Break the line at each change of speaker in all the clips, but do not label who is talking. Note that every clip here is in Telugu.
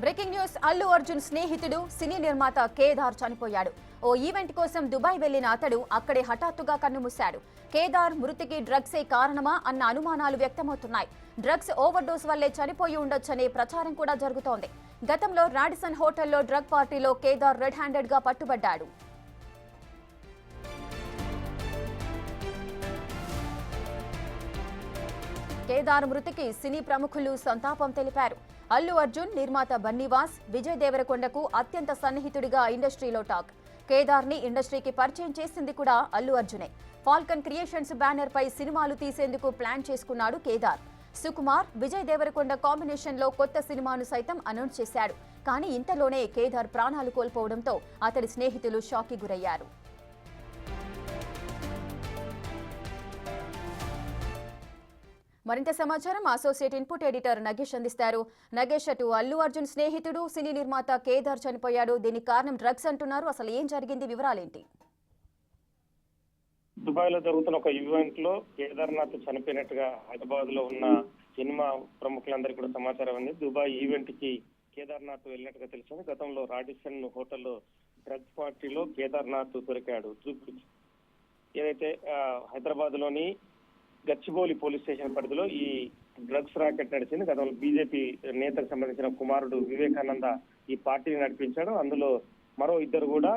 Breaking news. అల్లు అర్జున్ స్నేహితుడు సినీ నిర్మాత కేదార్ చనిపోయాడు. ఓ ఈవెంట్ కోసం దుబాయ్ వెళ్లిన అతడు అక్కడే హఠాత్తుగా కన్నుమూశాడు. కేదార్ మృతికి డ్రగ్సే కారణమా అన్న అనుమానాలు వ్యక్తమవుతున్నాయి. డ్రగ్స్ ఓవర్డోస్ వల్లే చనిపోయి ఉండొచ్చనే ప్రచారం కూడా జరుగుతోంది. గతంలో రాడిసన్ హోటల్లో డ్రగ్ పార్టీలో కేదార్ రెడ్ హ్యాండెడ్ గా పట్టుబడ్డాడు. కేదార్ మృతికి సినీ ప్రముఖులు సంతాపం తెలిపారు. అల్లు అర్జున్, నిర్మాత బన్నీవాస్, విజయ్ దేవరకొండకు అత్యంత సన్నిహితుడిగా ఇండస్ట్రీలో టాక్. కేదార్ ని ఇండస్ట్రీకి పరిచయం చేసింది కూడా అల్లు అర్జునే. ఫాల్కన్ క్రియేషన్స్ బ్యానర్ పై సినిమాలు తీసేందుకు ప్లాన్ చేసుకున్నాడు కేదార్. సుకుమార్, విజయ్ దేవరకొండ కాంబినేషన్ లో కొత్త సినిమాను సైతం అనౌన్స్ చేశాడు. కానీ ఇంతలోనే కేదార్ ప్రాణాలు కోల్పోవడంతో అతడి స్నేహితులు షాక్ కి గురయ్యారు. మరింత సమాచారం అసోసియేట్ ఇన్పుట్ ఎడిటర్ నగేష్ అందిస్తారు. నగేష్, అటు అల్లు అర్జున్ స్నేహితుడు సినీ నిర్మాత కేదార్ చనిపోయాడు. దీనికి కారణం డ్రగ్స్ అంటున్నారు. అసలు ఏం జరిగింది, వివరాలేంటి?
దుబాయ్ లో జరుగుతున్న ఒక ఈవెంట్ లో కేదార్నాథ్ చనిపోయినట్టుగా హైదరాబాద్ లో ఉన్న సినిమా ప్రముఖులందరికీ కూడా సమాచారం ఉంది. దుబాయ్ ఈవెంట్ కి కేదార్నాథ్ వెళ్ళినట్టుగా తెలిసింది. గతంలో రాడిసన్ హోటల్లో డ్రగ్స్ పార్టీలో కేదార్నాథ్ దొరికాడు. ఏదైతే హైదరాబాద్ లోని గచ్చిబౌలి పోలీస్ స్టేషన్ పరిధిలో ఈ డ్రగ్స్ రాకెట్ నడిచింది. గతంలో బీజేపీ నేతకు సంబంధించిన కుమారుడు వివేకానంద ఈ పార్టీని నడిపించాడు. అందులో మరో ఇద్దరు కూడా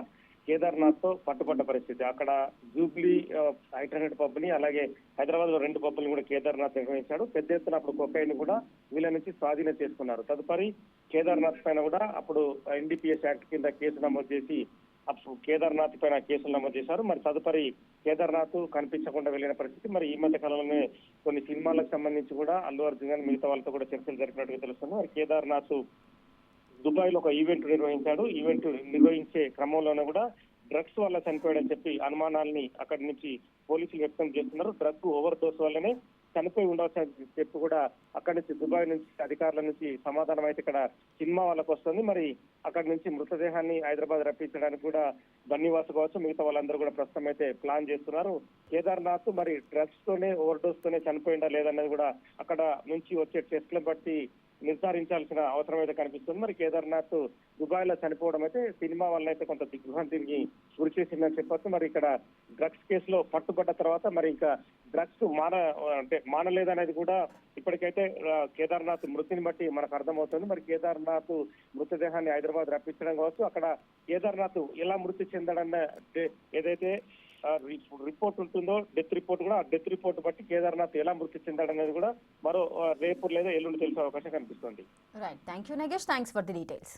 కేదార్నాథ్ తో పట్టుబడ్డ పరిస్థితి. అక్కడ జూబ్లీ 800 పబ్ ని, అలాగే హైదరాబాద్ లో 2 పబ్బులను కూడా కేదార్నాథ్ నిర్వహించాడు. పెద్ద ఎత్తున అప్పుడు కొకైన్ కూడా వీళ్ళ నుంచి స్వాధీనం చేసుకున్నారు. తదుపరి కేదార్నాథ్ పైన కూడా అప్పుడు ఎన్డీపీఎస్ యాక్ట్ కింద కేసు నమోదు చేసి కేదార్నాథ్ పైన కేసులు నమోదు చేశారు. మరి తదుపరి కేదార్నాథ్ కనిపించకుండా వెళ్లిన పరిస్థితి. మరి ఈ మధ్య కాలంలోనే కొన్ని సినిమాలకు సంబంధించి కూడా అల్లు అర్జున్ గాని మిగతా వాళ్ళతో కూడా చర్చలు జరిపినట్టుగా తెలుస్తుంది. మరి కేదార్నాథ్ దుబాయ్ లో ఒక ఈవెంట్ నిర్వహించాడు. ఈవెంట్ నిర్వహించే క్రమంలోనే కూడా డ్రగ్స్ వల్ల చనిపోయాడని చెప్పి అనుమానాల్ని అక్కడి నుంచి పోలీసులు వ్యక్తం చేస్తున్నారు. డ్రగ్ ఓవర్ డోస్ వల్లనే చనిపోయి ఉండవచ్చని చెప్పి కూడా అక్కడి నుంచి దుబాయ్ నుంచి అధికారుల నుంచి సమాధానం అయితే ఇక్కడ సినిమా వాళ్ళకు వస్తుంది. మరి అక్కడి నుంచి మృతదేహాన్ని హైదరాబాద్ రప్పించడానికి కూడా బన్నీవాస్ కావచ్చు, మిగతా వాళ్ళందరూ కూడా ప్రస్తుతం అయితే ప్లాన్ చేస్తున్నారు. కేదార్నాథ్ మరి డ్రగ్స్ తోనే ఓవర్ డోస్ తోనే చనిపోయిందా లేదన్నది కూడా అక్కడ నుంచి వచ్చే టెస్ట్లను బట్టి నిర్ధారించాల్సిన అవసరం అయితే కనిపిస్తుంది. మరి కేదార్నాథ్ దుబాయ్ లో చనిపోవడం అయితే సినిమా వల్ల అయితే కొంత దిగ్భ్రాంతికి గురి చేసిందని చెప్పొచ్చు. మరి ఇక్కడ డ్రగ్స్ కేసులో పట్టుబడ్డ తర్వాత మరి ఇంకా డ్రగ్స్ మానలేదనేది కూడా ఇప్పటికైతే కేదార్నాథ్ మృతిని బట్టి మనకు అర్థమవుతుంది. మరి కేదార్నాథ్ మృతదేహాన్ని హైదరాబాద్ రప్పించడం కావచ్చు, అక్కడ కేదార్నాథ్ ఎలా మృతి చెందడన్న ఏదైతే రిపోర్ట్ ఉంటుందో డెత్ రిపోర్ట్ కూడా, ఆ డెత్ రిపోర్ట్ బట్టి కేదార్నాథ్ ఎలా మృతి చెందాడనేది కూడా మరో రేపు లేదా ఎల్లుండి తెలిసే అవకాశం కనిపిస్తుంది.
Right, thank you Nagesh, thanks for the details.